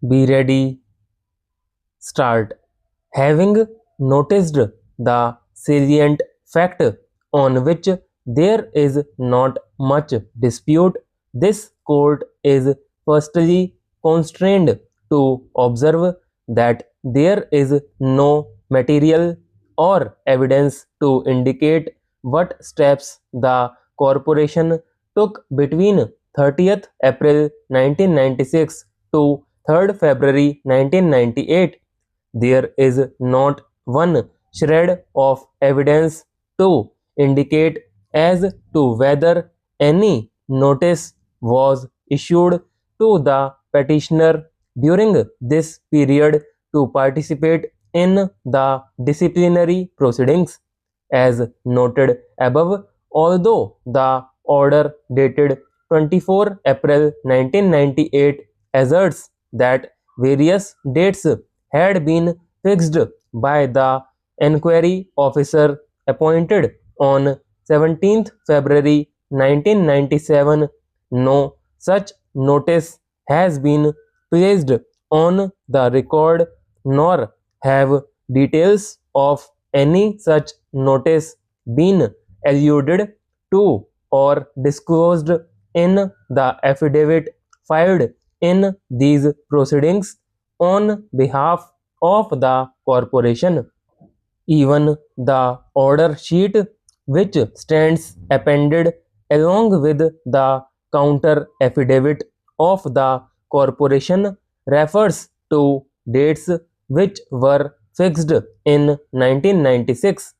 Be ready, start. Having noticed the salient fact on which there is not much dispute, this court is firstly constrained to observe that there is no material or evidence to indicate what steps the corporation took between 30th April 1996 to 3rd February 1998. There is not one shred of evidence to indicate as to whether any notice was issued to the petitioner during this period to participate in the disciplinary proceedings. As noted above, although the order dated 24 April 1998 asserts that various dates had been fixed by the enquiry officer appointed on 17th February 1997, no such notice has been placed on the record, nor have details of any such notice been alluded to or disclosed in the affidavit filed in these proceedings on behalf of the corporation. Even the order sheet, which stands appended along with the counter affidavit of the corporation, refers to dates which were fixed in 1996.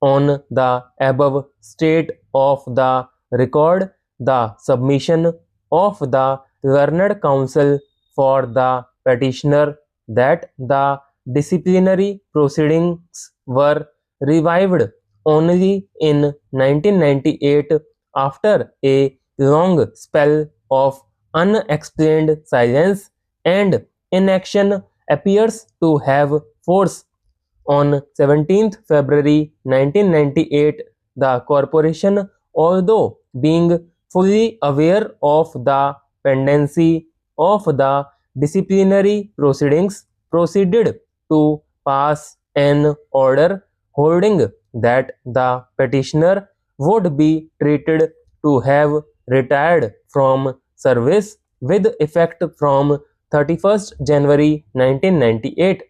On the above state of the record, the submission of the learned counsel for the petitioner that the disciplinary proceedings were revived only in 1998 after a long spell of unexplained silence and inaction appears to have force. On 17th February 1998, the corporation, although being fully aware of the pendency of the disciplinary proceedings, proceeded to pass an order holding that the petitioner would be treated to have retired from service with effect from 31st January 1998.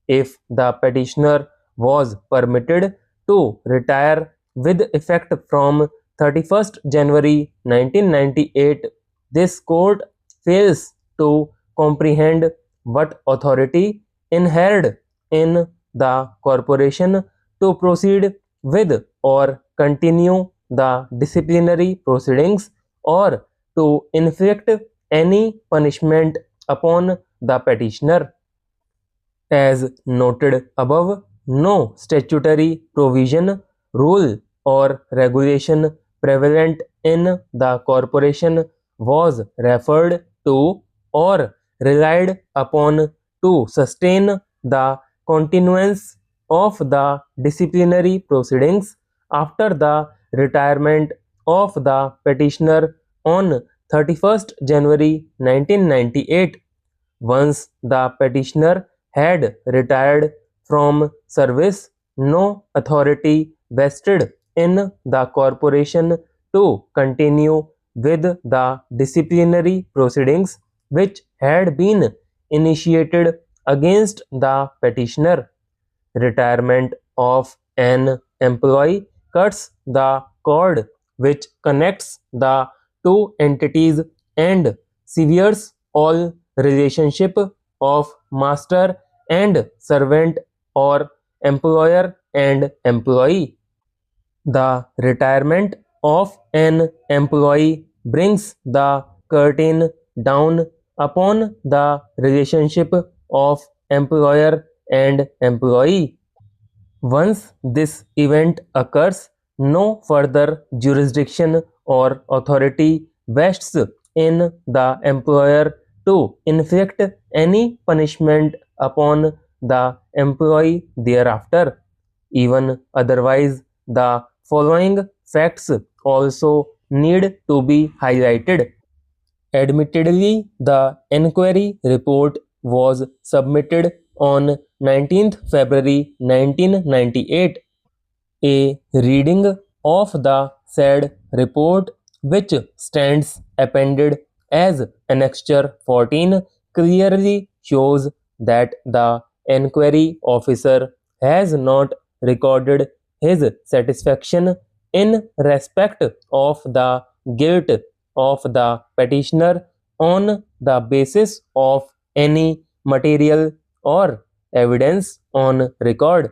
If the petitioner was permitted to retire with effect from 31st January 1998, this court fails to comprehend what authority inhered in the corporation to proceed with or continue the disciplinary proceedings or to inflict any punishment upon the petitioner. As noted above, no statutory provision, rule, or regulation prevalent in the corporation was referred to or relied upon to sustain the continuance of the disciplinary proceedings after the retirement of the petitioner on 31st January 1998. Once the petitioner had retired from service, no authority vested in the corporation to continue with the disciplinary proceedings which had been initiated against the petitioner. Retirement of an employee cuts the cord which connects the two entities and severs all relationship of master and servant or employer and employee. The retirement of an employee brings the curtain down upon the relationship of employer and employee. Once this event occurs, no further jurisdiction or authority vests in the employer to inflict any punishment upon the employee thereafter. Even otherwise, the following facts also need to be highlighted. Admittedly, the enquiry report was submitted on 19th February 1998. A reading of the said report, which stands appended as Annexure 14, clearly shows that the enquiry officer has not recorded his satisfaction in respect of the guilt of the petitioner on the basis of any material or evidence on record.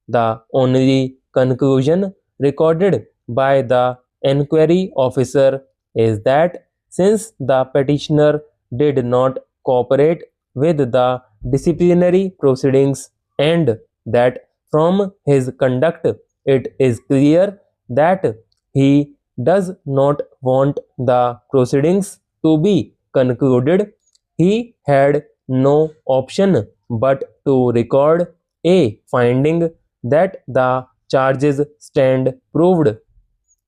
The only conclusion recorded by the enquiry officer is that since the petitioner did not cooperate with the disciplinary proceedings and that from his conduct it is clear that he does not want the proceedings to be concluded, he had no option but to record a finding that the charges stand proved.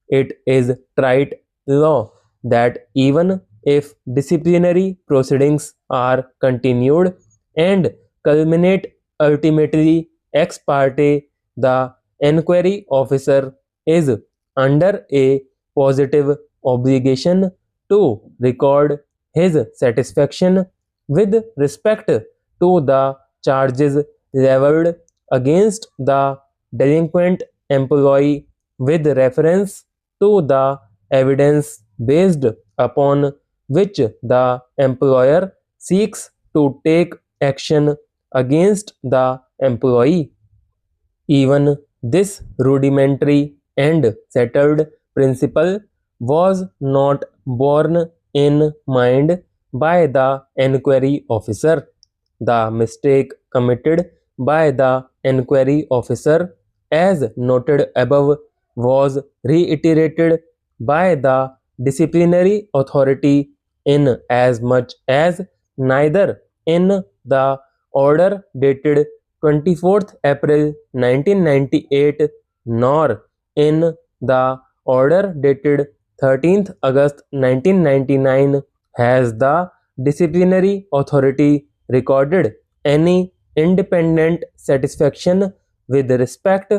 It is trite law that even if disciplinary proceedings are continued and culminate ultimately ex parte, the enquiry officer is under a positive obligation to record his satisfaction with respect to the charges leveled against the delinquent employee with reference to the evidence based upon which the employer seeks to take action against the employee. Even this rudimentary and settled principle was not borne in mind by the enquiry officer. The mistake committed by the enquiry officer, as noted above, was reiterated by the disciplinary authority in as much as neither in the order dated 24th April 1998 nor in the order dated 13th August 1999 has the disciplinary authority recorded any independent satisfaction with respect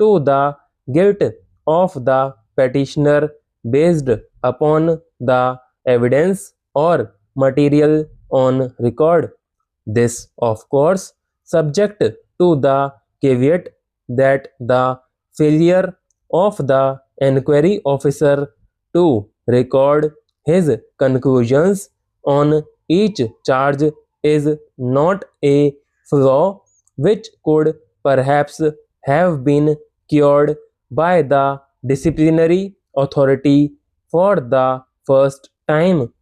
to the guilt of the petitioner based upon the evidence or material on record. This, of course, subject to the caveat that the failure of the enquiry officer to record his conclusions on each charge is not a flaw which could perhaps have been cured by the disciplinary authority for the first time.